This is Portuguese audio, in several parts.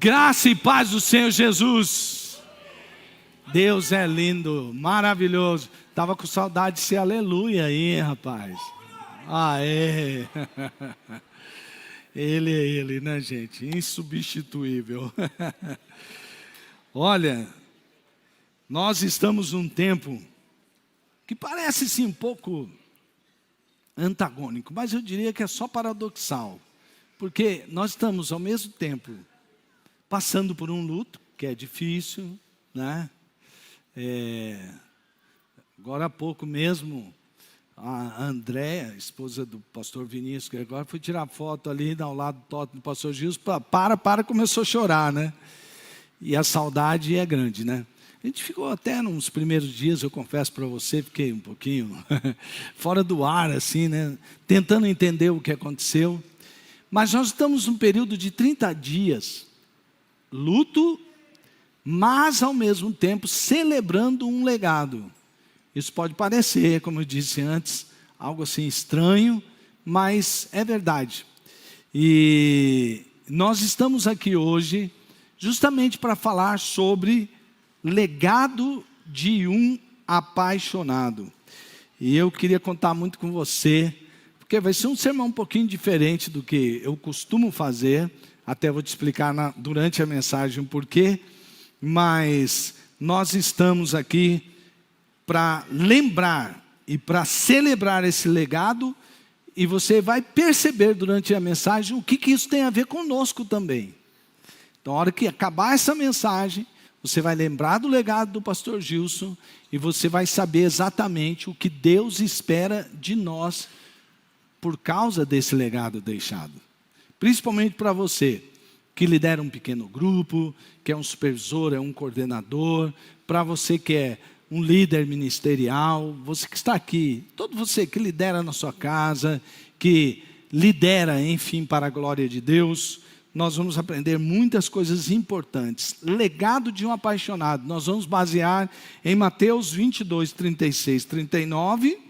Graça e paz do Senhor Jesus. Deus é lindo, maravilhoso. Estava com saudade de ser aleluia aí, rapaz. Aê. Ele é ele, né, gente? Insubstituível. Olha, nós estamos num tempo que parece sim um pouco antagônico, mas eu diria que é só paradoxal. Porque nós estamos ao mesmo tempo passando por um luto, que é difícil, né? Agora há pouco mesmo, a Andréa, esposa do pastor Vinícius, que agora foi tirar foto ali ao lado do pastor Gilson, começou a chorar, né? E a saudade é grande, né? A gente ficou até nos primeiros dias, eu confesso para você, fiquei um pouquinho fora do ar, assim, né? Tentando entender o que aconteceu. Mas nós estamos num período de 30 dias, luto, mas ao mesmo tempo celebrando um legado. Isso pode parecer, como eu disse antes, algo assim estranho, mas é verdade. E nós estamos aqui hoje justamente para falar sobre legado de um apaixonado. E eu queria contar muito com você, porque vai ser um sermão um pouquinho diferente do que eu costumo fazer. Até vou te explicar durante a mensagem o porquê. Mas nós estamos aqui para lembrar e para celebrar esse legado. E você vai perceber durante a mensagem o que isso tem a ver conosco também. Então, na hora que acabar essa mensagem, você vai lembrar do legado do pastor Gilson e você vai saber exatamente o que Deus espera de nós por causa desse legado deixado. Principalmente para você que lidera um pequeno grupo, que é um supervisor, é um coordenador, para você que é um líder ministerial, você que está aqui, todo você que lidera na sua casa, que lidera, enfim, para a glória de Deus, nós vamos aprender muitas coisas importantes. Legado de um apaixonado, nós vamos basear em Mateus 22, 36, 39,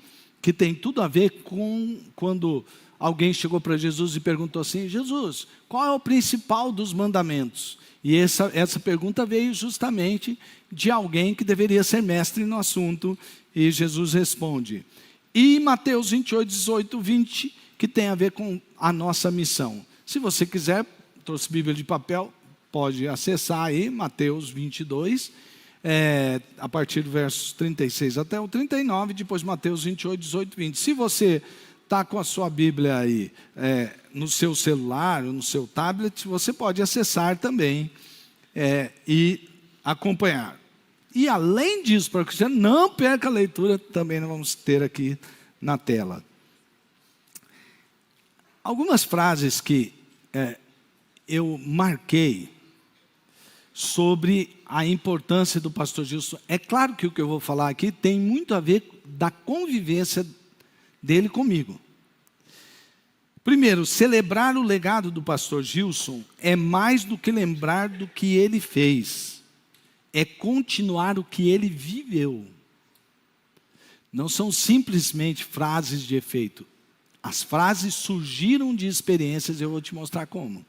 que tem tudo a ver com quando alguém chegou para Jesus e perguntou assim: Jesus, qual é o principal dos mandamentos? E essa pergunta veio justamente de alguém que deveria ser mestre no assunto. E Jesus responde. E Mateus 28, 18, 20, que tem a ver com a nossa missão. Se você quiser, trouxe Bíblia de papel, pode acessar aí, Mateus 22, a partir do versos 36 até o 39, depois Mateus 28, 18, 20. Se você está com a sua Bíblia aí no seu celular ou no seu tablet, você pode acessar também e acompanhar. E além disso, para que você não perca a leitura, também nós vamos ter aqui na tela algumas frases que eu marquei sobre a importância do pastor Gilson. É claro que o que eu vou falar aqui tem muito a ver da convivência dele comigo. Primeiro, celebrar o legado do pastor Gilson é mais do que lembrar do que ele fez. É continuar o que ele viveu. Não são simplesmente frases de efeito. As frases surgiram de experiências, eu vou te mostrar como.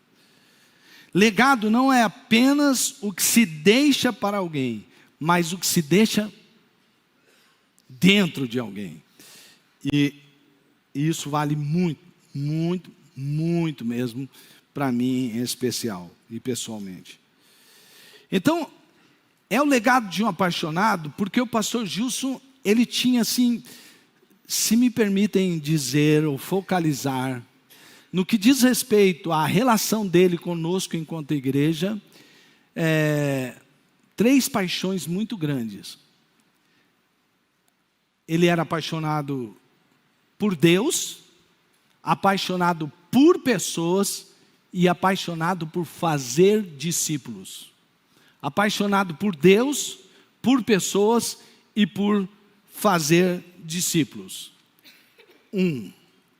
Legado não é apenas o que se deixa para alguém, mas o que se deixa dentro de alguém. E isso vale muito, muito, muito mesmo para mim em especial e pessoalmente. Então, é o legado de um apaixonado, porque o pastor Gilson, ele tinha assim, se me permitem dizer ou focalizar, no que diz respeito à relação dele conosco enquanto igreja, 3 paixões muito grandes. Ele era apaixonado por Deus, apaixonado por pessoas e apaixonado por fazer discípulos. Apaixonado por Deus, por pessoas e por fazer discípulos.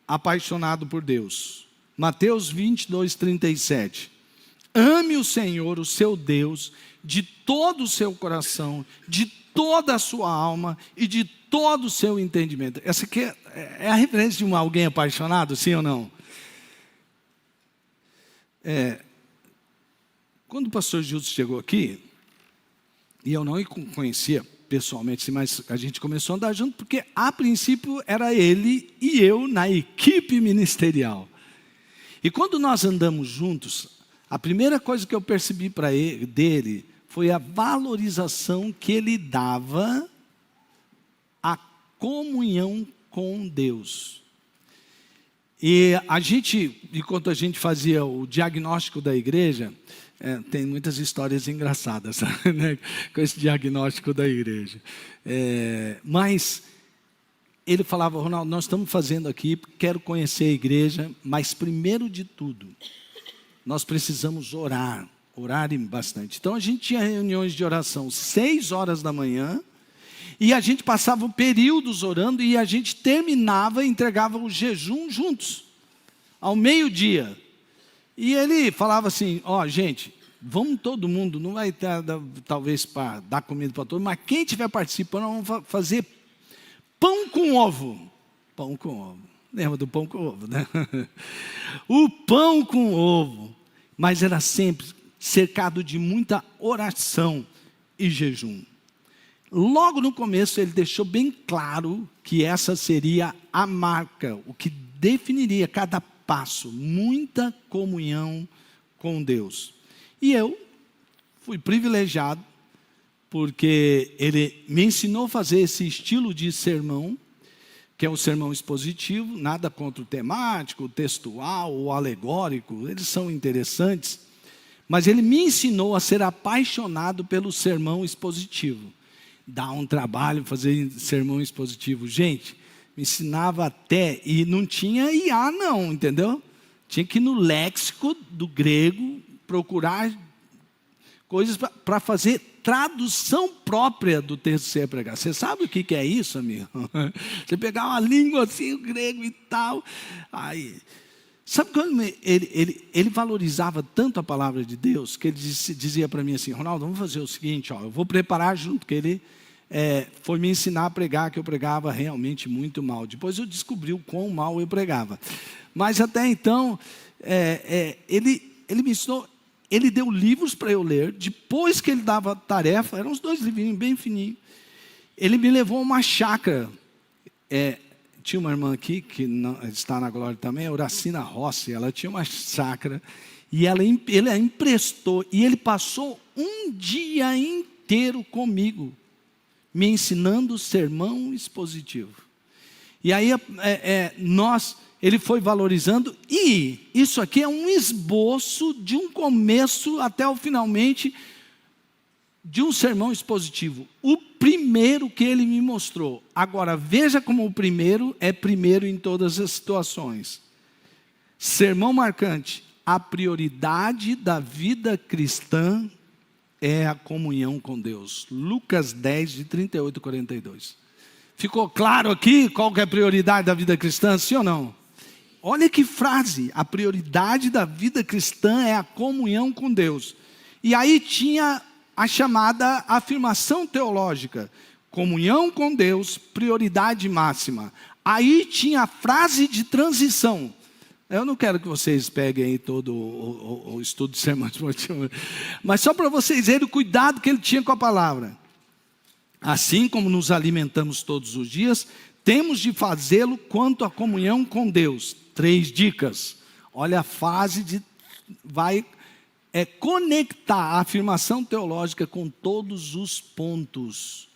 Apaixonado por Deus. Mateus 22, 37. Ame o Senhor, o seu Deus, de todo o seu coração, de toda a sua alma e de todo o seu entendimento. Essa aqui é a referência de alguém apaixonado, sim ou não? Quando o pastor Gilson chegou aqui, e eu não o conhecia pessoalmente, mas a gente começou a andar junto, porque a princípio era ele e eu na equipe ministerial. E quando nós andamos juntos, a primeira coisa que eu percebi dele foi a valorização que ele dava à comunhão com Deus. E enquanto a gente fazia o diagnóstico da igreja, tem muitas histórias engraçadas, né, com esse diagnóstico da igreja. Mas ele falava: Ronaldo, nós estamos fazendo aqui, quero conhecer a igreja, mas primeiro de tudo, nós precisamos orar bastante. Então a gente tinha reuniões de oração 6 horas da manhã, e a gente passava períodos orando, e a gente terminava e entregava o jejum juntos, ao meio-dia. E ele falava assim: gente, vamos todo mundo, não vai ter talvez para dar comida para todos, mas quem estiver participando, vamos fazer pão com ovo. Pão com ovo. Lembra do pão com ovo, né? O pão com ovo. Mas era sempre cercado de muita oração e jejum. Logo no começo ele deixou bem claro que essa seria a marca, o que definiria cada passo, muita comunhão com Deus. E eu fui privilegiado, porque ele me ensinou a fazer esse estilo de sermão, que é um sermão expositivo, nada contra o temático, o textual, o alegórico, eles são interessantes, mas ele me ensinou a ser apaixonado pelo sermão expositivo. Dá um trabalho fazer sermão expositivo, gente. Me ensinava até, e não tinha IA não, entendeu? Tinha que ir no léxico do grego, procurar coisas para fazer tradução própria do texto que você ia pregar. Você sabe o que é isso, amigo? Você pegar uma língua assim, o grego e tal. Aí, sabe quando ele valorizava tanto a palavra de Deus, que ele dizia para mim assim: Ronaldo, vamos fazer o seguinte, eu vou preparar junto, porque ele foi me ensinar a pregar, que eu pregava realmente muito mal. Depois eu descobri o quão mal eu pregava. Mas até então, ele me ensinou, ele deu livros para eu ler. Depois que ele dava tarefa, eram uns 2 livrinhos bem fininhos, ele me levou a uma chácara. Tinha uma irmã aqui, que está na glória também, a Horacina Rossi, ela tinha uma chácara, e ele a emprestou, e ele passou um dia inteiro comigo, me ensinando sermão expositivo. E aí ele foi valorizando, e isso aqui é um esboço de um começo até o finalmente de um sermão expositivo. O primeiro que ele me mostrou. Agora, veja como o primeiro é primeiro em todas as situações. Sermão marcante: a prioridade da vida cristã é a comunhão com Deus. Lucas 10, de 38 a 42. Ficou claro aqui qual que é a prioridade da vida cristã, sim ou não? Olha que frase: a prioridade da vida cristã é a comunhão com Deus. E aí tinha a chamada afirmação teológica: comunhão com Deus, prioridade máxima. Aí tinha a frase de transição. Eu não quero que vocês peguem aí todo o estudo de sermão, mas só para vocês verem o cuidado que ele tinha com a palavra. Assim como nos alimentamos todos os dias, temos de fazê-lo quanto à comunhão com Deus. 3 dicas. Olha a fase vai conectar a afirmação teológica com todos os pontos.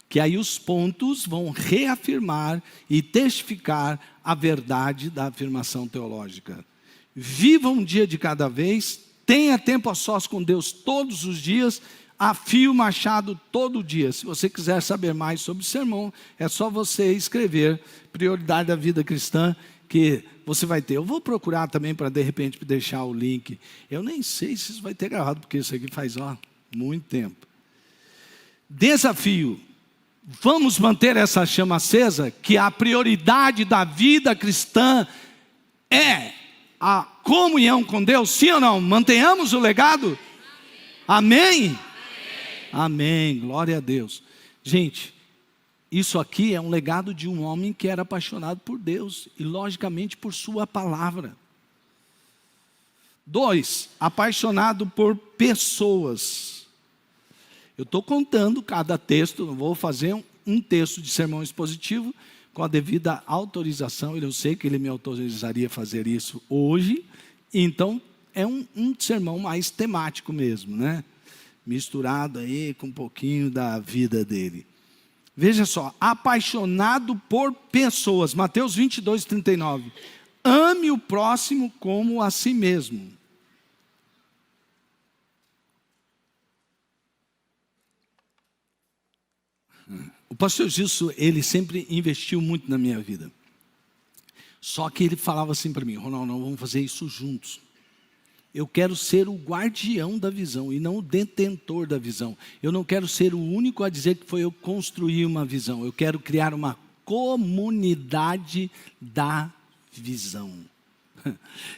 Que aí os pontos vão reafirmar e testificar a verdade da afirmação teológica. Viva um dia de cada vez, tenha tempo a sós com Deus todos os dias, afie o machado todo dia. Se você quiser saber mais sobre o sermão, é só você escrever prioridade da vida cristã, que você vai ter. Eu vou procurar também para de repente deixar o link. Eu nem sei se isso vai ter gravado, porque isso aqui faz muito tempo. Desafio: vamos manter essa chama acesa, que a prioridade da vida cristã é a comunhão com Deus, sim ou não? Mantenhamos o legado? Amém? Amém, glória a Deus. Gente, isso aqui é um legado de um homem que era apaixonado por Deus e logicamente por sua palavra. 2, apaixonado por pessoas. Eu estou contando cada texto, não vou fazer um texto de sermão expositivo com a devida autorização. Eu sei que ele me autorizaria a fazer isso hoje, então é um sermão mais temático mesmo, né? Misturado aí com um pouquinho da vida dele. Veja só, apaixonado por pessoas. Mateus 22, 39. Ame o próximo como a si mesmo. O pastor Gilson, ele sempre investiu muito na minha vida. Só que ele falava assim para mim: Ronaldo, nós vamos fazer isso juntos. Eu quero ser o guardião da visão e não o detentor da visão. Eu não quero ser o único a dizer que foi eu que construí uma visão. Eu quero criar uma comunidade da visão.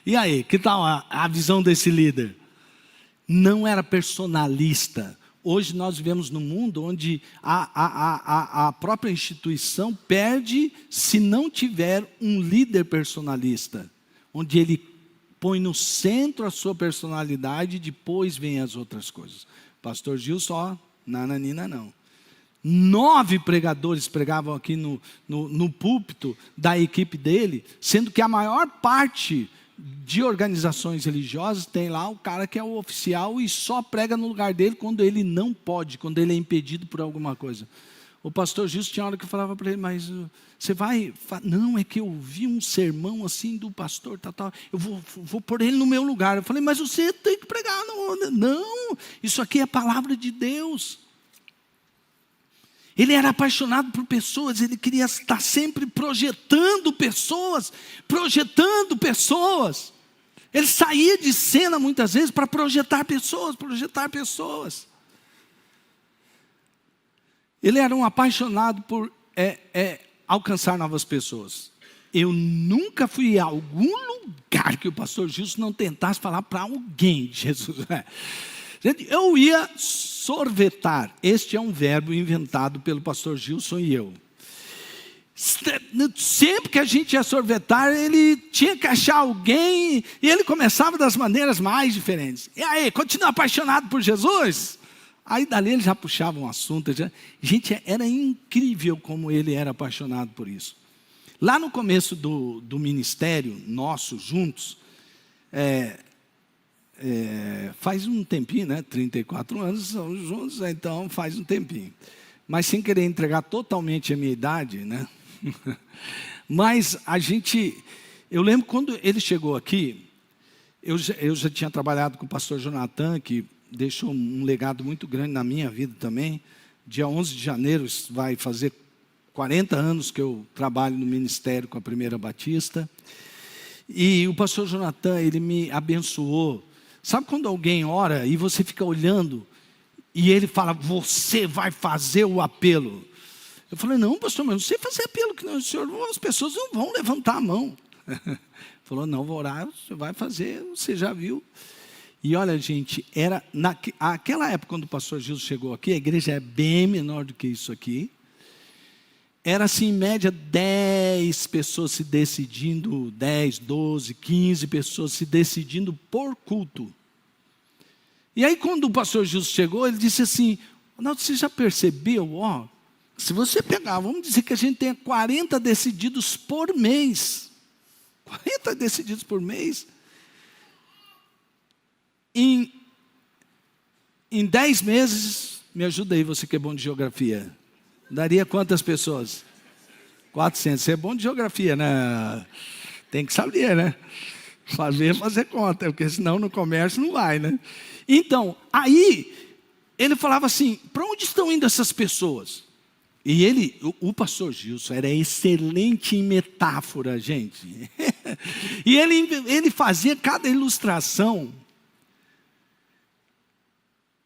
E aí, que tal a visão desse líder? Não era personalista. Hoje nós vivemos num mundo onde a própria instituição perde se não tiver um líder personalista, onde ele põe no centro a sua personalidade e depois vem as outras coisas. Pastor Gil só, nananina não. 9 pregadores pregavam aqui no púlpito da equipe dele, sendo que a maior parte de organizações religiosas tem lá o cara que é o oficial e só prega no lugar dele quando ele não pode, quando ele é impedido por alguma coisa. O pastor Gilson tinha hora que eu falava para ele: mas você vai... Não, é que eu vi um sermão assim do pastor, tal, eu vou pôr ele no meu lugar. Eu falei: mas você tem que pregar. Não, isso aqui é a palavra de Deus. Ele era apaixonado por pessoas, ele queria estar sempre projetando pessoas. Ele saía de cena muitas vezes para projetar pessoas. Ele era um apaixonado por alcançar novas pessoas. Eu nunca fui a algum lugar que o pastor Gilson não tentasse falar para alguém de Jesus. Gente, eu ia sorvetar. Este é um verbo inventado pelo pastor Gilson e eu. Sempre que a gente ia sorvetar, ele tinha que achar alguém, e ele começava das maneiras mais diferentes. E aí, continua apaixonado por Jesus? Aí dali ele já puxava um assunto. Gente, era incrível como ele era apaixonado por isso. Lá no começo do ministério nosso, juntos, faz um tempinho, né? 34 anos estamos juntos, então faz um tempinho. Mas sem querer entregar totalmente a minha idade, né? Mas eu lembro quando ele chegou aqui, eu já tinha trabalhado com o pastor Jonathan, que deixou um legado muito grande na minha vida também. Dia 11 de janeiro vai fazer 40 anos que eu trabalho no ministério com a Primeira Batista. E o pastor Jonathan, ele me abençoou. Sabe quando alguém ora e você fica olhando e ele fala: você vai fazer o apelo? Eu falei: não, pastor, mas não sei fazer apelo, que não, senhor, as pessoas não vão levantar a mão. Ele falou: não, vou orar, você vai fazer, você já viu. E olha, gente, era naquela época, quando o pastor Gilson chegou aqui, a igreja é bem menor do que isso aqui. Era assim, em média, 10 pessoas se decidindo, 10, 12, 15 pessoas se decidindo por culto. E aí, quando o pastor Gilson chegou, ele disse assim: Ronaldo, você já percebeu, se você pegar, vamos dizer que a gente tenha 40 decididos por mês. 40 decididos por mês. Em 10 meses, me ajuda aí, você que é bom de geografia. Daria quantas pessoas? 400. Você é bom de geografia, né? Tem que saber, né? Fazer conta, porque senão no comércio não vai, né? Então, aí, ele falava assim: para onde estão indo essas pessoas? E o pastor Gilson era excelente em metáfora, gente. E ele fazia cada ilustração.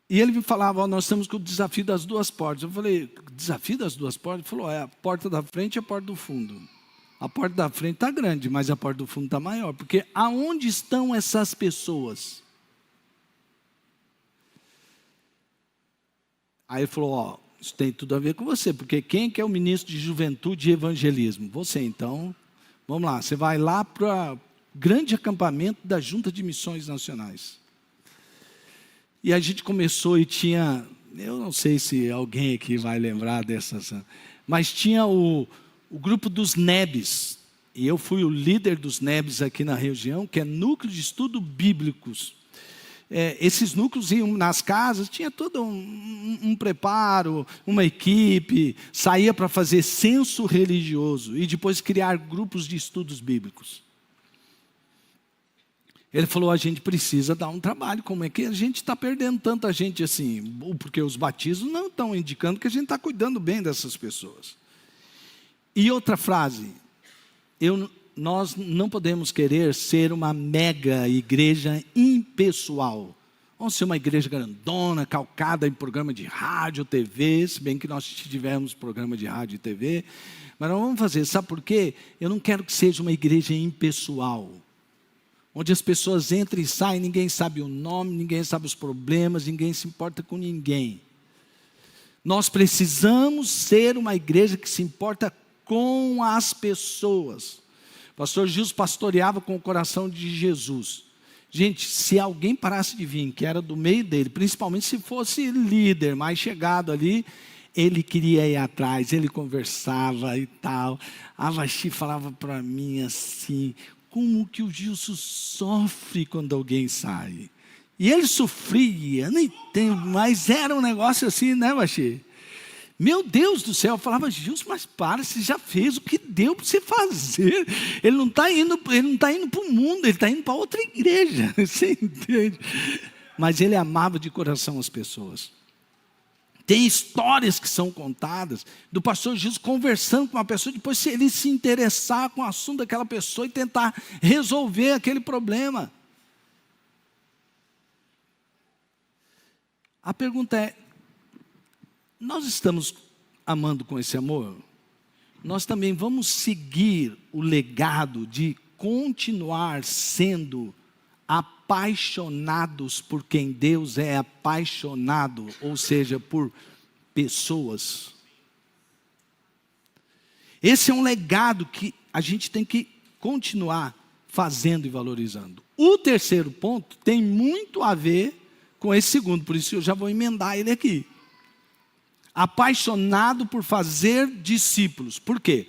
E ele me falava: nós estamos com o desafio das duas portas. Eu falei: desafio das duas portas? Ele falou: a porta da frente e a porta do fundo. A porta da frente está grande, mas a porta do fundo está maior. Porque aonde estão essas pessoas? Aí ele falou: isso tem tudo a ver com você, porque quem que é o ministro de juventude e evangelismo? Você. Então, vamos lá, você vai lá para grande acampamento da Junta de Missões Nacionais. E a gente começou e tinha, eu não sei se alguém aqui vai lembrar dessas, mas tinha o grupo dos NEBs, e eu fui o líder dos NEBs aqui na região, que é Núcleo de Estudo Bíblicos. Esses núcleos iam nas casas, tinha todo um preparo, uma equipe, saía para fazer censo religioso e depois criar grupos de estudos bíblicos. Ele falou, a gente precisa dar um trabalho, como é que a gente está perdendo tanta gente assim? Porque os batismos não estão indicando que a gente está cuidando bem dessas pessoas. E outra frase, nós não podemos querer ser uma mega igreja impessoal. Vamos ser uma igreja grandona, calcada em programa de rádio, TV, se bem que nós tivemos programa de rádio e TV, mas não vamos fazer, sabe por quê? Eu não quero que seja uma igreja impessoal, onde as pessoas entram e saem, ninguém sabe o nome, ninguém sabe os problemas, ninguém se importa com ninguém. Nós precisamos ser uma igreja que se importa com as pessoas. O pastor Gilson pastoreava com o coração de Jesus. Gente, se alguém parasse de vir, que era do meio dele, principalmente se fosse líder, mais chegado ali, ele queria ir atrás, ele conversava e tal. A Vaxi falava para mim assim, como que o Gilson sofre quando alguém sai? E ele sofria, nem entendo, mas era um negócio assim, né, Vaxi? Meu Deus do céu, eu falava, Gilson, mas para, você já fez o que deu para você fazer. Ele não está indo para o mundo, ele está indo para outra igreja, você entende? Mas ele amava de coração as pessoas. Tem histórias que são contadas do pastor Gilson conversando com uma pessoa, depois ele se interessar com o assunto daquela pessoa e tentar resolver aquele problema. A pergunta é, nós estamos amando com esse amor? Nós também vamos seguir o legado de continuar sendo apaixonados por quem Deus é apaixonado, ou seja, por pessoas. Esse é um legado que a gente tem que continuar fazendo e valorizando. O terceiro ponto tem muito a ver com esse segundo, por isso eu já vou emendar ele aqui. Apaixonado por fazer discípulos. Por quê?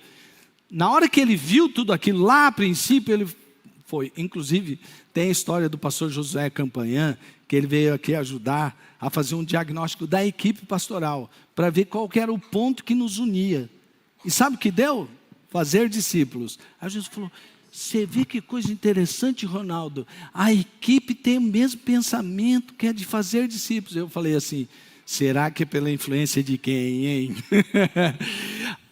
Na hora que ele viu tudo aquilo lá, a princípio, ele foi. Inclusive, tem a história do pastor Josué Campanhã, que ele veio aqui ajudar a fazer um diagnóstico da equipe pastoral, para ver qual que era o ponto que nos unia. E sabe o que deu? Fazer discípulos. Aí Jesus falou, você vê que coisa interessante, Ronaldo, a equipe tem o mesmo pensamento que é de fazer discípulos. Eu falei assim, será que é pela influência de quem, hein?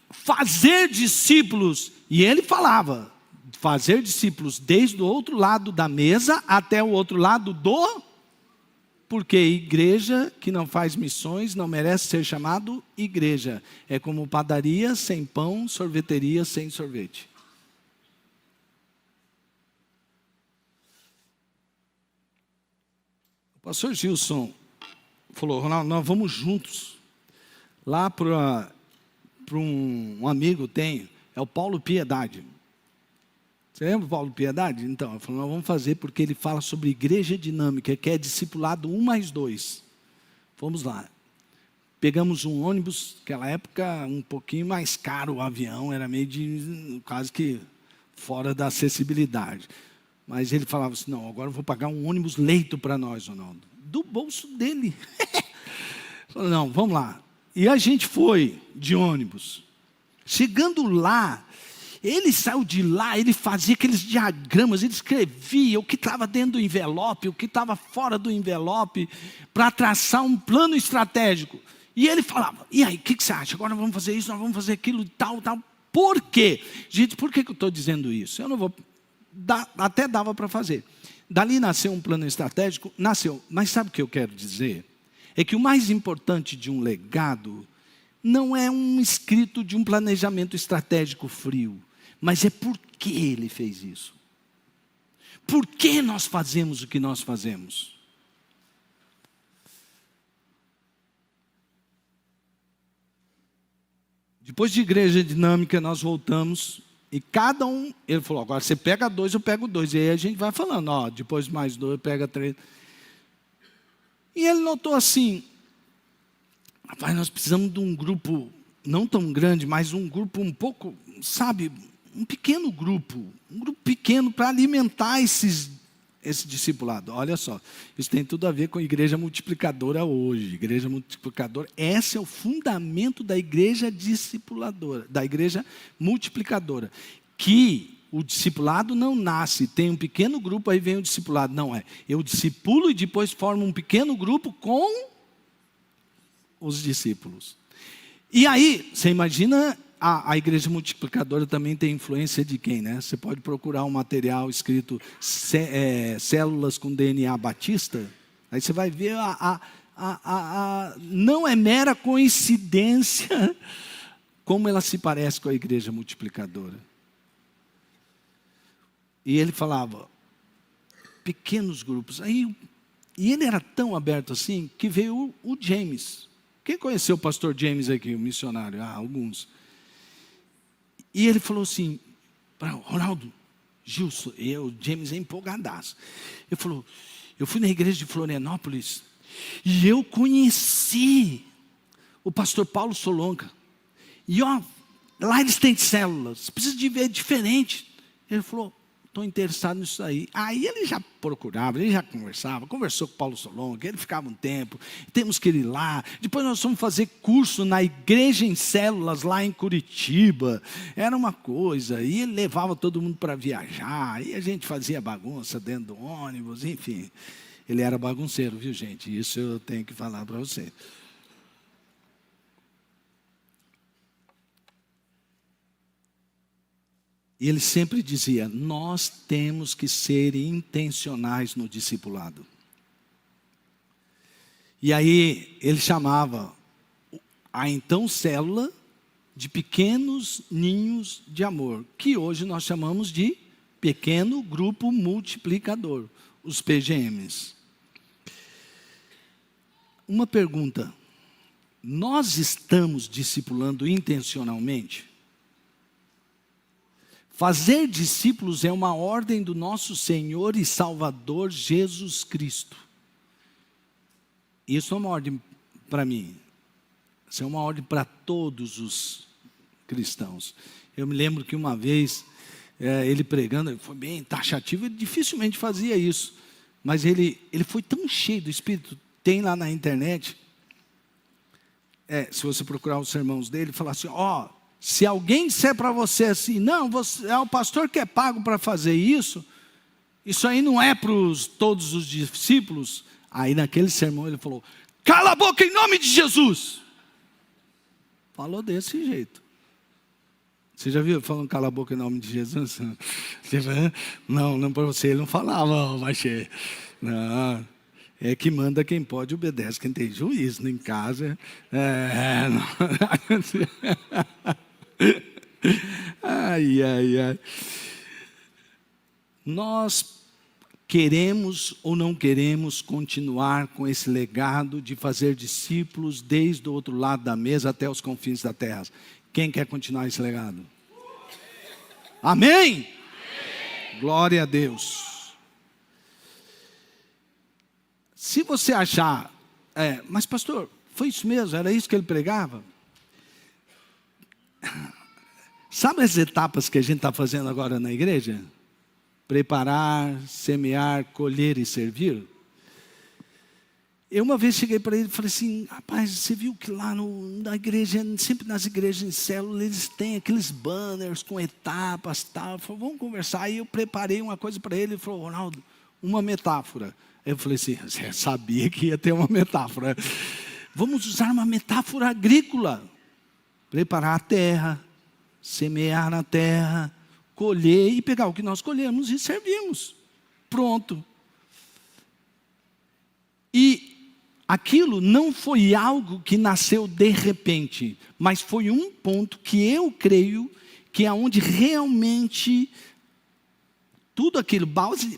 Fazer discípulos, e ele falava, fazer discípulos desde o outro lado da mesa até o outro lado porque igreja que não faz missões não merece ser chamado igreja. É como padaria sem pão, sorveteria sem sorvete. O pastor Gilson falou, Ronaldo, nós vamos juntos lá para um amigo tem, é o Paulo Piedade. Você lembra do Paulo Piedade? Então, ele falou, nós vamos fazer porque ele fala sobre igreja dinâmica, que é discipulado 1+2. Fomos lá. Pegamos um ônibus, naquela época um pouquinho mais caro o avião, era meio de, quase que fora da acessibilidade. Mas ele falava assim, não, agora eu vou pagar um ônibus leito para nós, Ronaldo. Do bolso dele. Falei, não, vamos lá. E a gente foi de ônibus. Chegando lá, ele saiu de lá, ele fazia aqueles diagramas, ele escrevia o que estava dentro do envelope, o que estava fora do envelope, para traçar um plano estratégico. E ele falava, e aí, o que você acha? Agora nós vamos fazer isso, nós vamos fazer aquilo, tal. Por quê? Gente, por que eu estou dizendo isso? Eu não vou... até dava para fazer. Dali nasceu um plano estratégico, nasceu. Mas sabe o que eu quero dizer? É que o mais importante de um legado não é um escrito de um planejamento estratégico frio, mas é por que ele fez isso. Por que nós fazemos o que nós fazemos? Depois de igreja dinâmica, nós voltamos E cada um, ele falou, agora você pega 2, eu pego 2. E aí a gente vai falando, ó, depois mais 2, pega 3. E ele notou assim, rapaz, nós precisamos de um grupo, não tão grande, mas um grupo um pouco, sabe, um pequeno grupo. Um grupo pequeno para alimentar esse discipulado. Olha só, isso tem tudo a ver com a igreja multiplicadora hoje. Igreja multiplicadora, esse é o fundamento da igreja discipuladora, da igreja multiplicadora. Que o discipulado não nasce, tem um pequeno grupo, aí vem o discipulado. Não é, eu discipulo e depois formo um pequeno grupo com os discípulos. E aí, você imagina, a igreja multiplicadora também tem influência de quem, né? Você pode procurar um material escrito células com DNA batista, aí você vai ver, não é mera coincidência como ela se parece com a igreja multiplicadora. E ele falava, pequenos grupos. Aí, e ele era tão aberto assim, que veio o James. Quem conheceu o pastor James aqui, o missionário? Alguns. E ele falou assim, Ronaldo, Gilson, James é empolgadaço. Ele falou, eu fui na igreja de Florianópolis e eu conheci o pastor Paulo Solonca. E ó, lá eles têm células, precisa de ver diferente. Ele falou, estou interessado nisso aí. Aí ele já procurava, ele já conversou com o Paulo Solonca, ele ficava um tempo, temos que ir lá. Depois nós fomos fazer curso na igreja em células lá em Curitiba. Era uma coisa, e ele levava todo mundo para viajar, e a gente fazia bagunça dentro do ônibus, enfim. Ele era bagunceiro, viu gente? Isso eu tenho que falar para você. E ele sempre dizia, nós temos que ser intencionais no discipulado. E aí ele chamava a então célula de pequenos ninhos de amor, que hoje nós chamamos de pequeno grupo multiplicador, os PGMs. Uma pergunta, nós estamos discipulando intencionalmente? Fazer discípulos é uma ordem do nosso Senhor e Salvador Jesus Cristo. Isso é uma ordem para mim. Isso é uma ordem para todos os cristãos. Eu me lembro que uma vez, ele pregando, ele foi bem taxativo, ele dificilmente fazia isso. Mas ele foi tão cheio do Espírito, tem lá na internet, se você procurar os sermões dele, falar assim, se alguém disser para você assim, não, você é o pastor que é pago para fazer isso aí não é para todos os discípulos. Aí naquele sermão ele falou, cala a boca em nome de Jesus. Falou desse jeito. Você já viu falando cala a boca em nome de Jesus? Não para você, ele não falava, Machê. Não, é que manda quem pode, obedece quem tem juízo, em casa. Ai. Nós queremos ou não queremos continuar com esse legado de fazer discípulos desde o outro lado da mesa até os confins da terra? Quem quer continuar esse legado? Amém? Amém. Glória a Deus. Se você achar, mas pastor, foi isso mesmo, era isso que ele pregava? Sabe as etapas que a gente está fazendo agora na igreja? Preparar, semear, colher e servir. Eu uma vez cheguei para ele e falei assim, rapaz, você viu que lá na igreja, sempre nas igrejas em célula, eles têm aqueles banners com etapas e tal. Eu falei, vamos conversar. Aí eu preparei uma coisa para ele, ele falou, Ronaldo, uma metáfora. Aí eu falei assim, você sabia que ia ter uma metáfora. Vamos usar uma metáfora agrícola. Preparar a terra, semear na terra, colher e pegar o que nós colhemos e servimos. Pronto. E aquilo não foi algo que nasceu de repente, mas foi um ponto que eu creio que é onde realmente tudo aquilo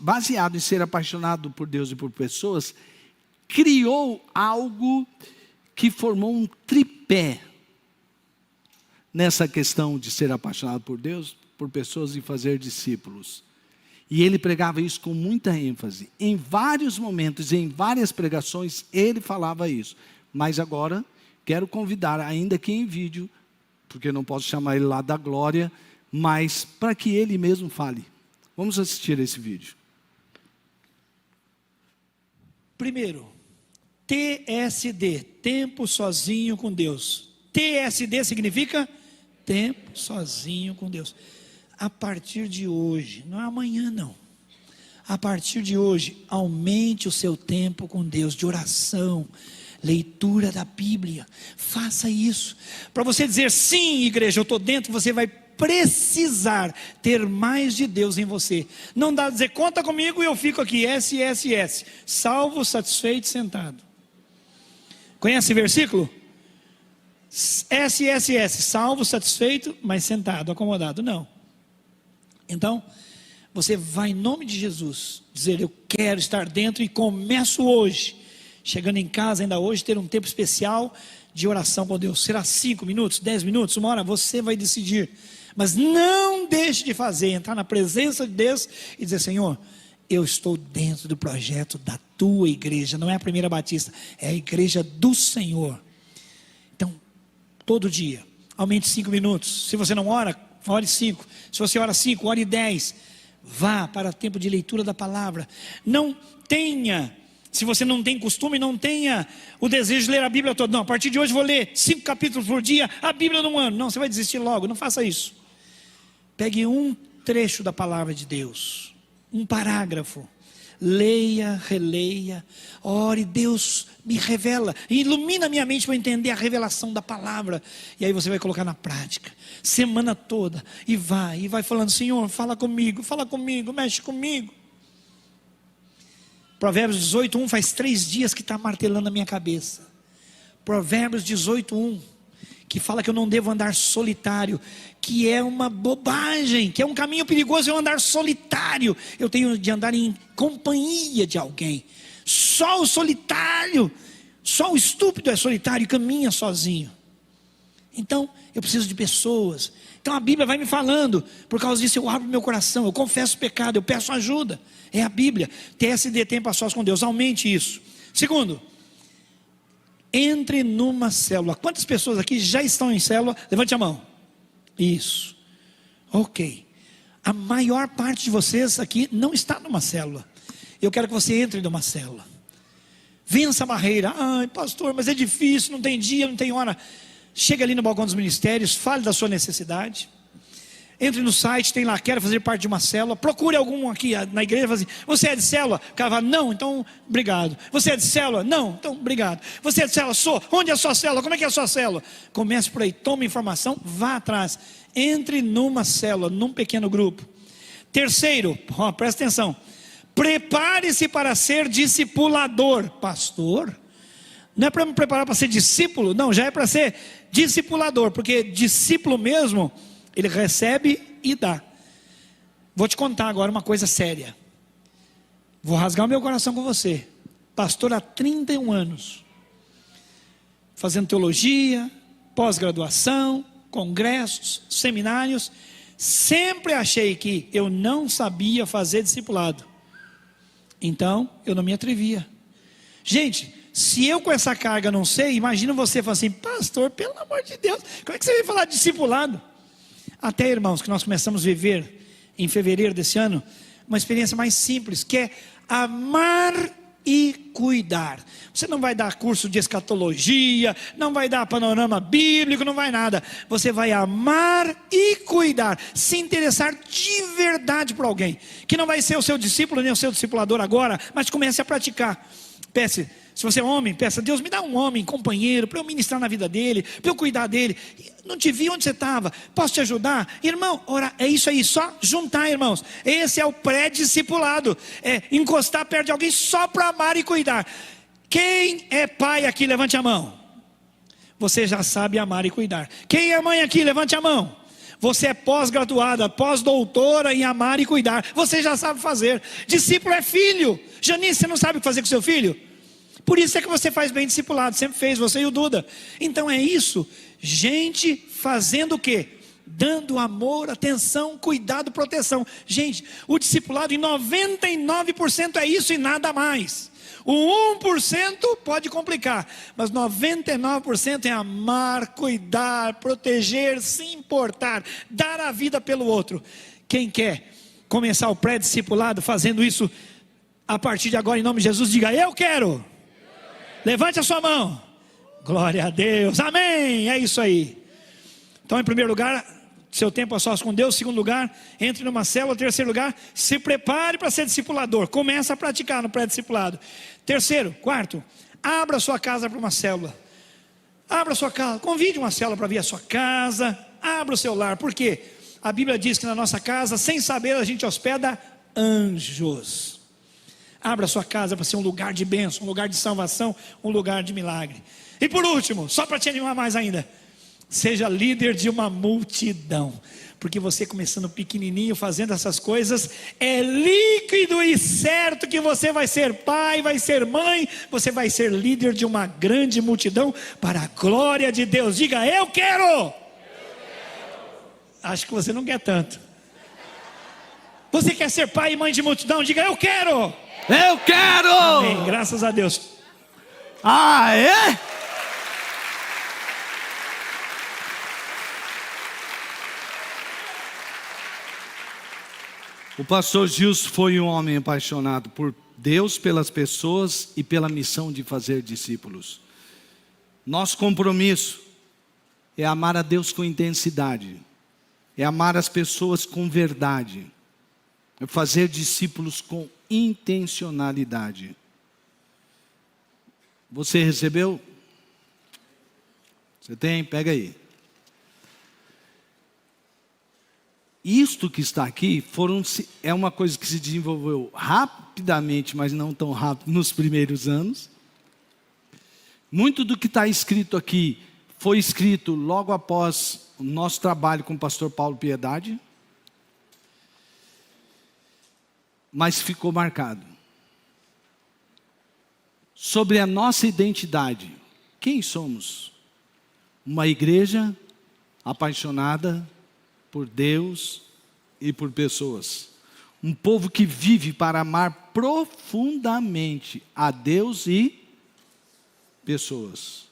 baseado em ser apaixonado por Deus e por pessoas, criou algo que formou um tripé nessa questão de ser apaixonado por Deus por pessoas e fazer discípulos. E ele pregava isso com muita ênfase. Em vários momentos, em várias pregações, ele falava isso. Mas agora, quero convidar, ainda que em vídeo, porque não posso chamar ele lá da glória, mas para que ele mesmo fale. Vamos assistir esse vídeo. Primeiro, TSD, tempo sozinho com Deus. TSD significa tempo sozinho com Deus. A partir de hoje, não é amanhã não. A partir de hoje, aumente o seu tempo com Deus, de oração, leitura da Bíblia. Faça isso. Para você dizer sim, igreja, eu estou dentro, você vai precisar ter mais de Deus em você. Não dá a dizer, conta comigo e eu fico aqui, SSS, salvo, satisfeito, sentado. Conhece esse versículo? SSS, salvo, satisfeito, mas sentado, acomodado. Não. Então, você vai em nome de Jesus, dizer, eu quero estar dentro e começo hoje, chegando em casa ainda hoje, ter um tempo especial de oração com Deus. Será 5 minutos, 10 minutos, 1 hora, você vai decidir. Mas não deixe de fazer, entrar na presença de Deus e dizer, Senhor, eu estou dentro do projeto da tua igreja, não é a Primeira Batista, é a igreja do Senhor. Então, todo dia, aumente 5 minutos. Se você não ora, ore 5. Se você ora 5, ore 10. Vá para o tempo de leitura da palavra. Não tenha, se você não tem costume, não tenha o desejo de ler a Bíblia toda. Não, a partir de hoje vou ler 5 capítulos por dia, a Bíblia num ano. Não, você vai desistir logo, não faça isso. Pegue um trecho da palavra de Deus, um parágrafo. Leia, releia, ore, Deus me revela, ilumina minha mente para entender a revelação da palavra, e aí você vai colocar na prática, semana toda, e vai falando, Senhor, fala comigo, mexe comigo. Provérbios 18:1 faz 3 dias que está martelando na minha cabeça. Provérbios 18:1, que fala que eu não devo andar solitário, que é uma bobagem, que é um caminho perigoso eu andar solitário. Eu tenho de andar em companhia de alguém. Só o solitário, só o estúpido é solitário e caminha sozinho. Então, eu preciso de pessoas. Então a Bíblia vai me falando, por causa disso eu abro meu coração, eu confesso o pecado, eu peço ajuda. É a Bíblia. TSD, tempo a sós com Deus, aumente isso. Segundo, entre numa célula. Quantas pessoas aqui já estão em célula? Levante a mão. Isso. Ok. A maior parte de vocês aqui não está numa célula. Eu quero que você entre numa célula. Vença a barreira. Ai, pastor, mas é difícil, não tem dia, não tem hora. Chega ali no balcão dos ministérios, fale da sua necessidade. Entre no site, tem lá, quero fazer parte de uma célula. Procure algum aqui na igreja e fala assim, você é de célula? O cara fala, não, então obrigado. Você é de célula? Não, então obrigado. Você é de célula? Sou. Onde é a sua célula? Como é que é a sua célula? Comece por aí, tome informação, vá atrás. Entre numa célula, num pequeno grupo. Terceiro, presta atenção. Prepare-se para ser discipulador. Pastor? Não é para me preparar para ser discípulo? Não, já é para ser discipulador. Porque discípulo mesmo, ele recebe e dá. Vou te contar agora uma coisa séria. Vou rasgar o meu coração com você. Pastor há 31 anos. Fazendo teologia, pós-graduação, congressos, seminários. Sempre achei que eu não sabia fazer discipulado. Então, eu não me atrevia. Gente, se eu com essa carga não sei, imagina você falando assim, pastor, pelo amor de Deus, como é que você vem falar de discipulado? Até, irmãos, que nós começamos a viver em fevereiro desse ano, uma experiência mais simples, que é amar e cuidar. Você não vai dar curso de escatologia, não vai dar panorama bíblico, não vai nada. Você vai amar e cuidar, se interessar de verdade por alguém, que não vai ser o seu discípulo nem o seu discipulador agora, mas comece a praticar. Peça, se você é homem, peça, Deus me dá um homem, companheiro, para eu ministrar na vida dele, para eu cuidar dele. Não te vi onde você estava, posso te ajudar? Irmão, ora, é isso aí, só juntar, irmãos. Esse é o pré-discipulado, é encostar perto de alguém só para amar e cuidar. Quem é pai aqui, levante a mão. Você já sabe amar e cuidar. Quem é mãe aqui, levante a mão. Você é pós-graduada, pós-doutora em amar e cuidar. Você já sabe fazer. Discípulo é filho. Janice, você não sabe o que fazer com seu filho? Por isso é que você faz bem discipulado. Sempre fez, você e o Duda. Então é isso. Gente fazendo o quê? dando amor, atenção, cuidado, proteção. Gente, o discipulado em 99% é isso e nada mais. O 1% pode complicar, mas 99% é amar, cuidar, proteger, se importar, dar a vida pelo outro. Quem quer começar o pré-discipulado fazendo isso a partir de agora, em nome de Jesus, diga: eu quero. Levante a sua mão. Glória a Deus, amém, é isso aí. Então, em primeiro lugar, seu tempo a sós com Deus. Segundo lugar, entre numa célula. Terceiro lugar, se prepare para ser discipulador. Comece a praticar no pré-discipulado. Terceiro, quarto, abra a sua casa para uma célula. Abra a sua casa, convide uma célula para vir à sua casa. Abra o seu lar, por quê? A Bíblia diz que na nossa casa, sem saber, a gente hospeda anjos. Abra a sua casa para ser um lugar de bênção, um lugar de salvação, um lugar de milagre. E por último, só para te animar mais ainda, seja líder de uma multidão. Porque você começando pequenininho, fazendo essas coisas, é líquido e certo que você vai ser pai, vai ser mãe, você vai ser líder de uma grande multidão, para a glória de Deus. Diga: eu quero. Acho que você não quer tanto. Você quer ser pai e mãe de multidão? Diga: eu quero. Eu quero. Amém, graças a Deus. Ah, é? O pastor Gilson foi um homem apaixonado por Deus, pelas pessoas e pela missão de fazer discípulos. Nosso compromisso é amar a Deus com intensidade, é amar as pessoas com verdade, é fazer discípulos com intencionalidade. Você recebeu? Você tem? Pega aí. Isto que está aqui é uma coisa que se desenvolveu rapidamente, mas não tão rápido nos primeiros anos. Muito do que está escrito aqui foi escrito logo após o nosso trabalho com o pastor Paulo Piedade, mas ficou marcado. Sobre a nossa identidade. Quem somos? Uma igreja apaixonada por Deus e por pessoas. Um povo que vive para amar profundamente a Deus e pessoas.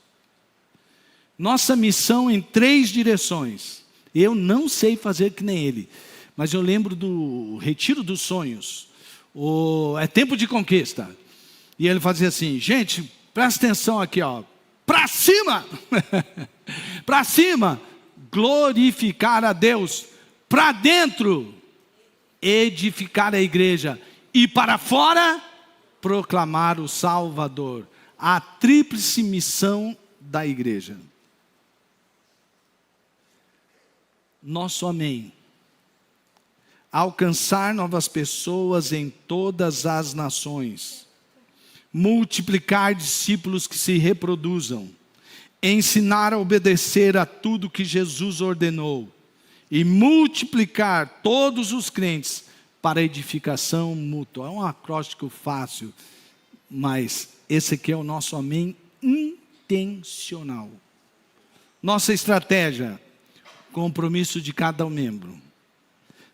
Nossa missão em 3 direções. Eu não sei fazer que nem ele, mas eu lembro do Retiro dos Sonhos. É tempo de conquista. E ele fazia assim: gente, presta atenção aqui, ó. Para cima! Para cima! Glorificar a Deus. Para dentro, edificar a igreja. E para fora, proclamar o Salvador. A tríplice missão da igreja. Nosso amém. Alcançar novas pessoas em todas as nações. Multiplicar discípulos que se reproduzam. Ensinar a obedecer a tudo que Jesus ordenou. E multiplicar todos os crentes para edificação mútua. É um acróstico fácil, mas esse aqui é o nosso amém intencional. Nossa estratégia: compromisso de cada membro.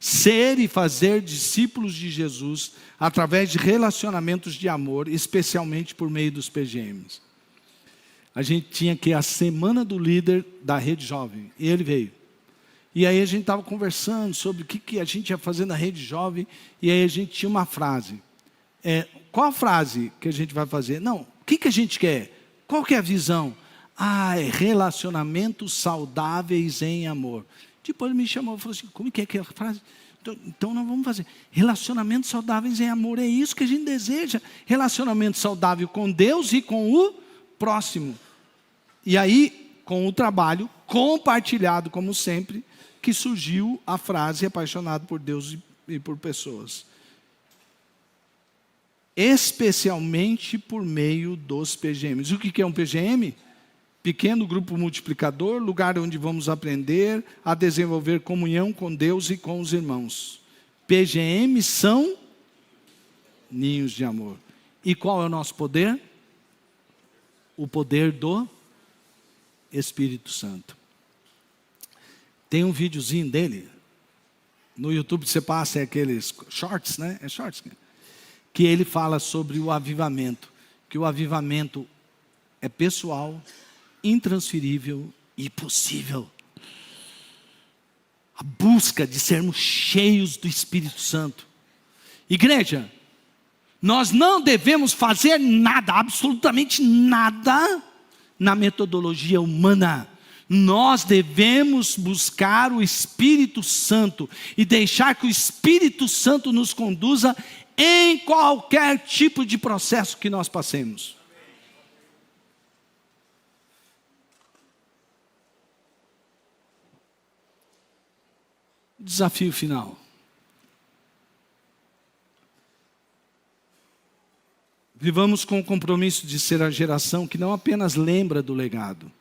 Ser e fazer discípulos de Jesus através de relacionamentos de amor, especialmente por meio dos PGMs. A gente tinha que ir a semana do líder da Rede Jovem, e ele veio. E aí a gente estava conversando sobre o que a gente ia fazer na Rede Jovem, e aí a gente tinha uma frase. Qual a frase que a gente vai fazer? Não, o que a gente quer? Qual que é a visão? É relacionamentos saudáveis em amor. Depois ele me chamou e falou assim: como que é aquela frase? Então nós vamos fazer relacionamentos saudáveis em amor. É isso que a gente deseja. Relacionamento saudável com Deus e com o próximo. E aí, com o trabalho compartilhado, como sempre, que surgiu a frase: apaixonado por Deus e por pessoas. Especialmente por meio dos PGMs. O que é um PGM? Pequeno grupo multiplicador, lugar onde vamos aprender a desenvolver comunhão com Deus e com os irmãos. PGMs são ninhos de amor. E qual é o nosso poder? O poder do Espírito Santo. Tem um videozinho dele, no YouTube você passa aqueles shorts, né? É shorts. Que ele fala sobre o avivamento. Que o avivamento é pessoal, intransferível e possível. A busca de sermos cheios do Espírito Santo. Igreja, nós não devemos fazer nada, absolutamente nada, na metodologia humana. Nós devemos buscar o Espírito Santo e deixar que o Espírito Santo nos conduza em qualquer tipo de processo que nós passemos. Desafio final. Vivamos com o compromisso de ser a geração que não apenas lembra do legado,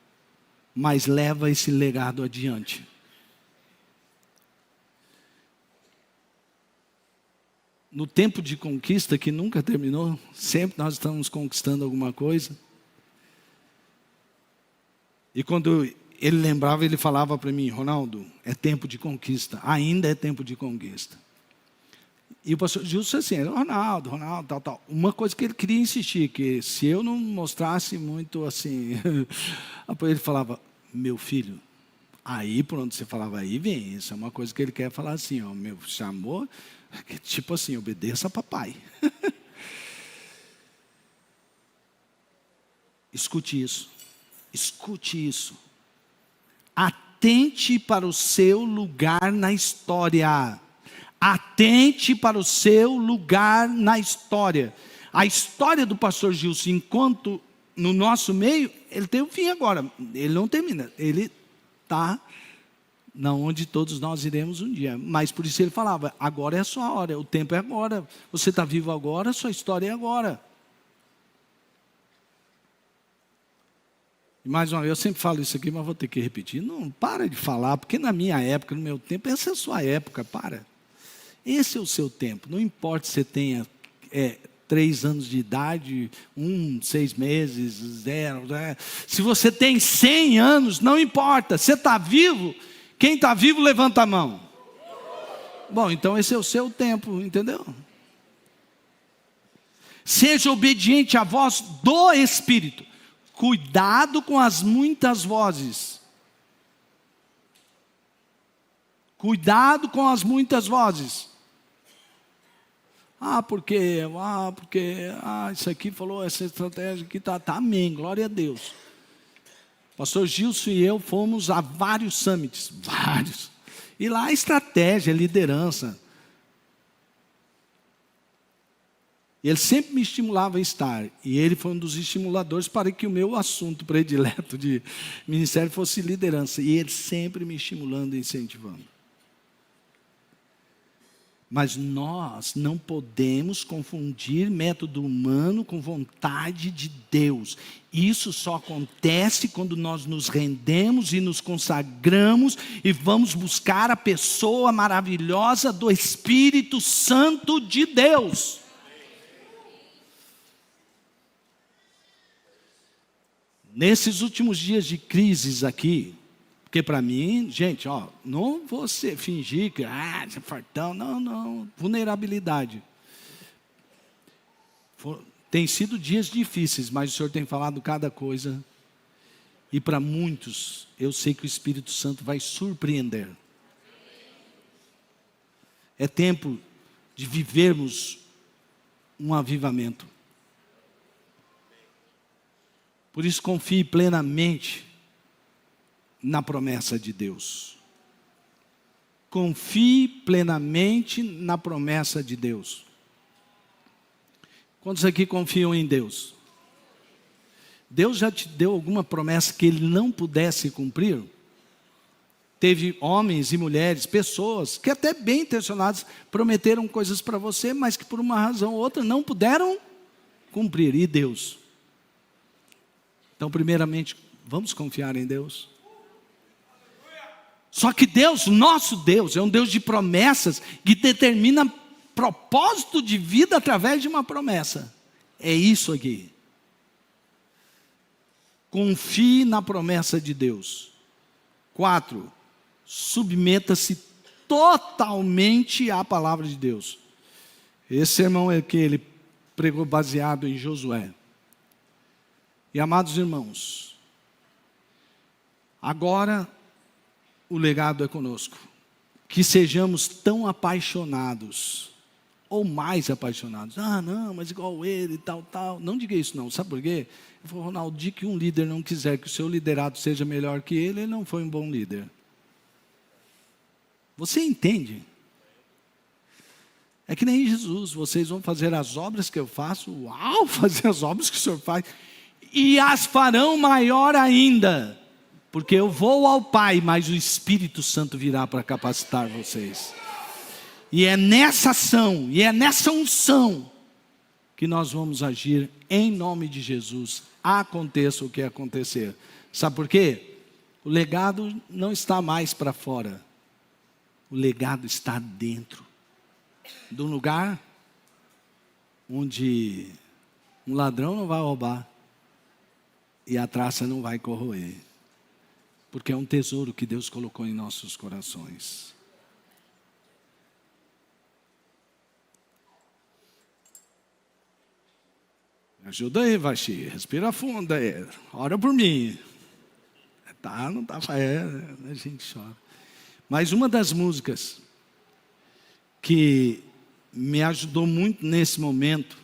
mas leva esse legado adiante. No tempo de conquista, que nunca terminou, sempre nós estamos conquistando alguma coisa. E quando ele lembrava, ele falava para mim: Ronaldo, é tempo de conquista, ainda é tempo de conquista. E o pastor Gilson assim, Ronaldo, tal. Uma coisa que ele queria insistir, que se eu não mostrasse muito assim, ele falava: meu filho, aí por onde você falava, aí vem, isso é uma coisa que ele quer falar assim, ó, meu, chamou, tipo assim, obedeça a papai. Escute isso, atente para o seu lugar na história. Atente para o seu lugar na história. A história do pastor Gilson, enquanto no nosso meio, ele tem um fim agora. Ele não termina. Ele está onde todos nós iremos um dia. Mas por isso ele falava: agora é a sua hora, o tempo é agora. Você está vivo agora, a sua história é agora. E mais uma vez, eu sempre falo isso aqui, mas vou ter que repetir. Não, para de falar, porque na minha época, no meu tempo, essa é a sua época, para. Esse é o seu tempo, não importa se você tenha 3 anos de idade, 6 meses, 0. Se você tem 100 anos, não importa, você está vivo, quem está vivo levanta a mão. Bom, então esse é o seu tempo, entendeu? Seja obediente à voz do Espírito, cuidado com as muitas vozes. Cuidado com as muitas vozes. Isso aqui falou, essa estratégia aqui tá amém, glória a Deus. Pastor Gilson e eu fomos a vários summits, vários. E lá a estratégia, a liderança. E ele sempre me estimulava a estar. E ele foi um dos estimuladores para que o meu assunto predileto de ministério fosse liderança. E ele sempre me estimulando e incentivando. Mas nós não podemos confundir método humano com vontade de Deus. Isso só acontece quando nós nos rendemos e nos consagramos e vamos buscar a pessoa maravilhosa do Espírito Santo de Deus. Nesses últimos dias de crises aqui, porque para mim, gente, não vou fingir que você é fartão, não, vulnerabilidade. Tem sido dias difíceis, mas o Senhor tem falado cada coisa. E para muitos, eu sei que o Espírito Santo vai surpreender. É tempo de vivermos um avivamento. Por isso, confie plenamente na promessa de Deus. Confie plenamente na promessa de Deus. Quantos aqui confiam em Deus? Deus já te deu alguma promessa que Ele não pudesse cumprir? Teve homens e mulheres, pessoas, que até bem intencionadas, prometeram coisas para você, mas que por uma razão ou outra não puderam cumprir. E Deus? Então, primeiramente, vamos confiar em Deus. Só que Deus, nosso Deus, é um Deus de promessas que determina propósito de vida através de uma promessa. É isso aqui. Confie na promessa de Deus. 4, submeta-se totalmente à palavra de Deus. Esse sermão é que ele pregou baseado em Josué. E amados irmãos, agora o legado é conosco. Que sejamos tão apaixonados, ou mais apaixonados. Ah, não, mas igual ele, tal. Não diga isso não, sabe por quê? Eu falo, Ronaldo, de que um líder não quiser que o seu liderado seja melhor que ele não foi um bom líder. Você entende? É que nem Jesus, vocês vão fazer as obras que eu faço, uau, fazer as obras que o Senhor faz, e as farão maior ainda, porque eu vou ao Pai, mas o Espírito Santo virá para capacitar vocês. E é nessa ação, e é nessa unção, que nós vamos agir em nome de Jesus, aconteça o que acontecer. Sabe por quê? O legado não está mais para fora, o legado está dentro, de um lugar onde um ladrão não vai roubar, e a traça não vai corroer, porque é um tesouro que Deus colocou em nossos corações. Me ajuda aí, Vaxi, respira fundo aí, ora por mim. Não tá, a gente chora. Mas uma das músicas que me ajudou muito nesse momento,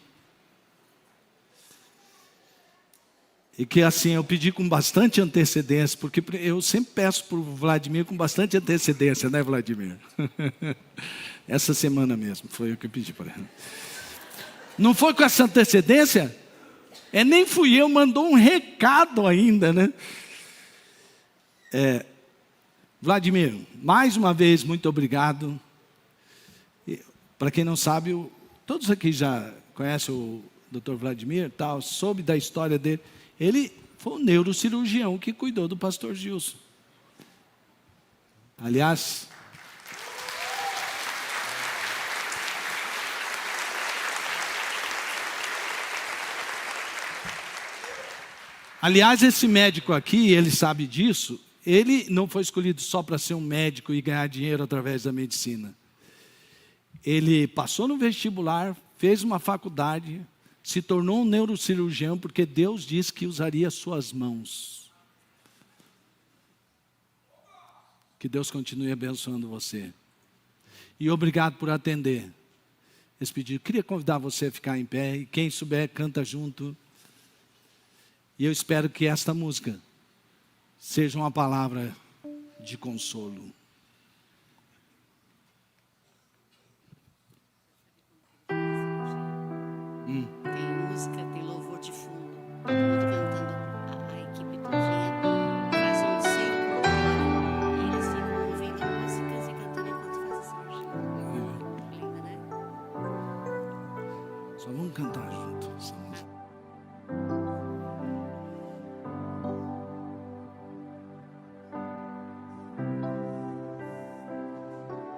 e que assim eu pedi com bastante antecedência, porque eu sempre peço para o Vladimir com bastante antecedência, né, Vladimir? Essa semana mesmo, foi o que eu pedi para ele. Não foi com essa antecedência? Nem fui eu, mandou um recado ainda, né? Vladimir, mais uma vez, muito obrigado. Para quem não sabe, todos aqui já conhecem o Dr. Vladimir, soube da história dele. Ele foi o neurocirurgião que cuidou do pastor Gilson. Aliás, esse médico aqui, ele sabe disso, ele não foi escolhido só para ser um médico e ganhar dinheiro através da medicina. Ele passou no vestibular, fez uma faculdade, se tornou um neurocirurgião, porque Deus disse que usaria suas mãos. Que Deus continue abençoando você. E obrigado por atender esse pedido. Queria convidar você a ficar em pé, e quem souber, canta junto. E eu espero que esta música seja uma palavra de consolo. Tem música, tem louvor de fundo, todo mundo cantando, a equipe todinha faz um círculo e eles ficam ouvindo músicas e cantando enquanto faz a cirurgia. Linda, né? Só vamos cantar junto essa música.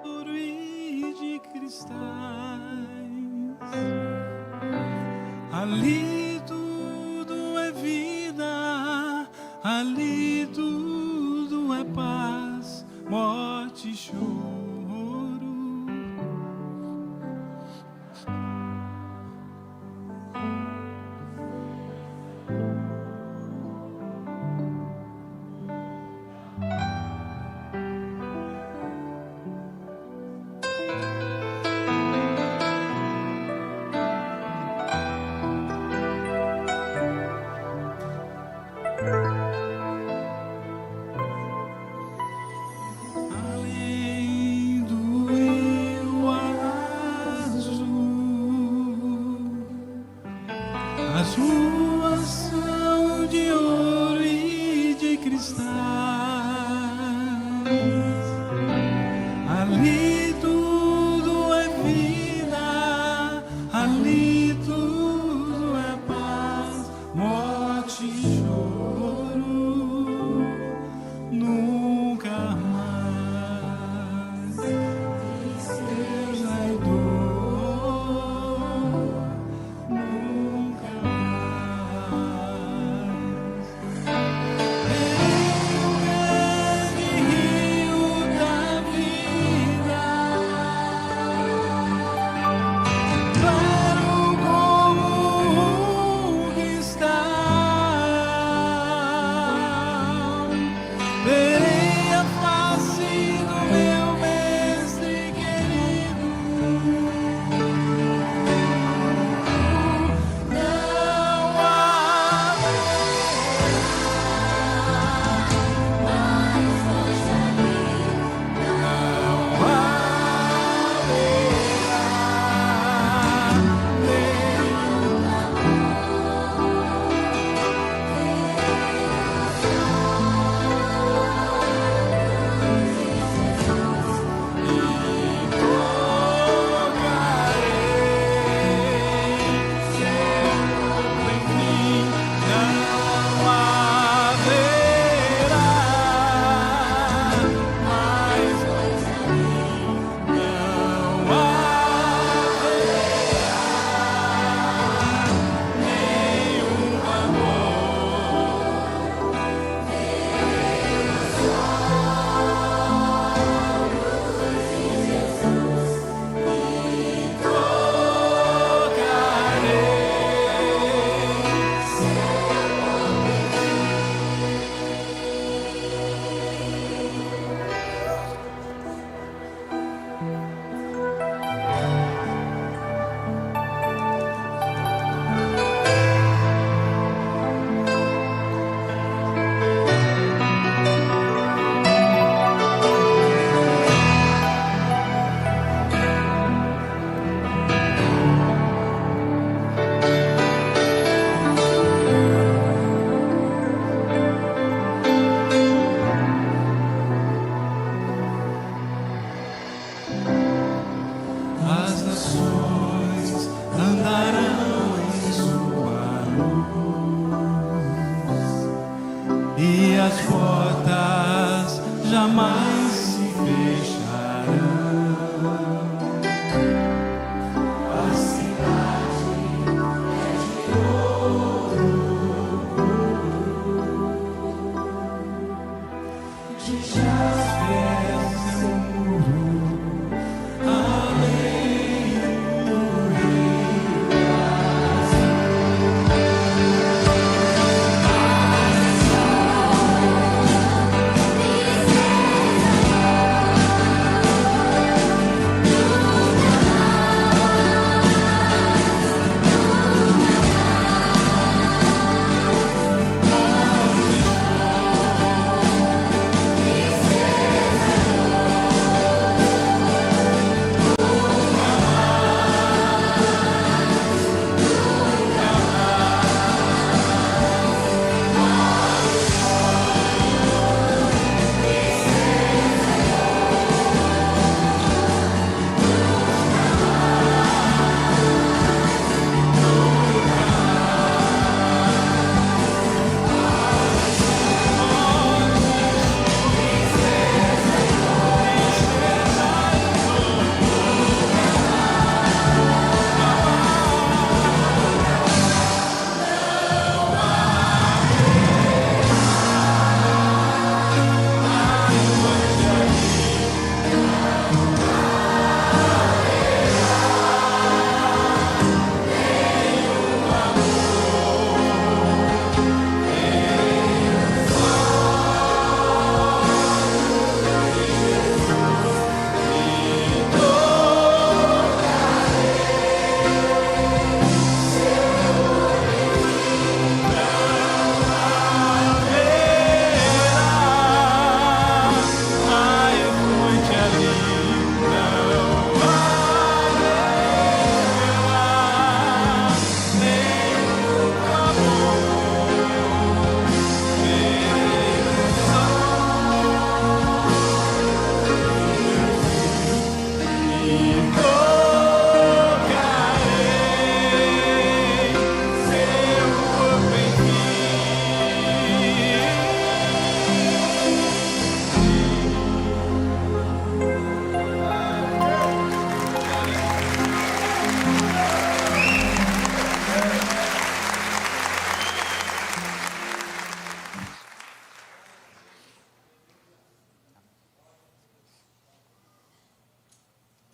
Ouro e de cristais, ali tudo é vida, ali tudo é paz, morte e choro. Além do rio azul, as ruas são de ouro e de cristais. Ali tudo é vida, ali tudo é paz, morte e choro nunca mais. Deus é dor nunca mais. Em um grande rio e as portas jamais se fecharão. A cidade é de ouro, de jaspe seu muro, além do rio azul.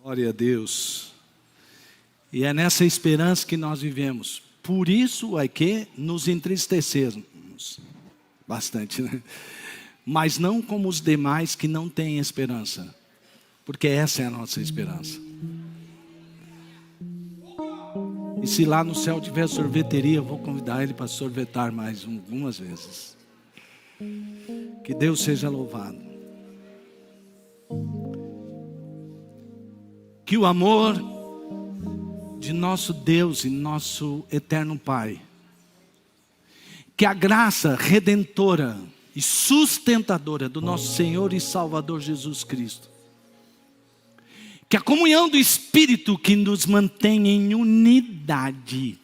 Glória a Deus. E é nessa esperança que nós vivemos. Por isso é que nos entristecemos bastante, né? Mas não como os demais que não têm esperança. Porque essa é a nossa esperança. E se lá no céu tiver sorveteria, eu vou convidar ele para sorvetar mais algumas vezes. Que Deus seja louvado. Que o amor de nosso Deus e nosso eterno Pai, que a graça redentora e sustentadora do nosso Senhor e Salvador Jesus Cristo, que a comunhão do Espírito que nos mantém em unidade,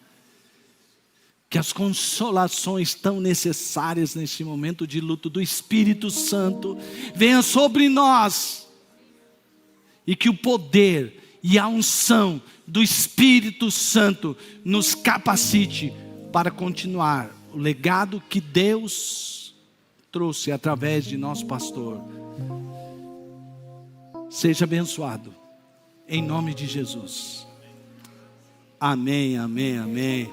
que as consolações tão necessárias neste momento de luto do Espírito Santo venha sobre nós, e que o poder e a unção do Espírito Santo nos capacite para continuar o legado que Deus trouxe através de nosso pastor. Seja abençoado, em nome de Jesus. Amém, amém, amém.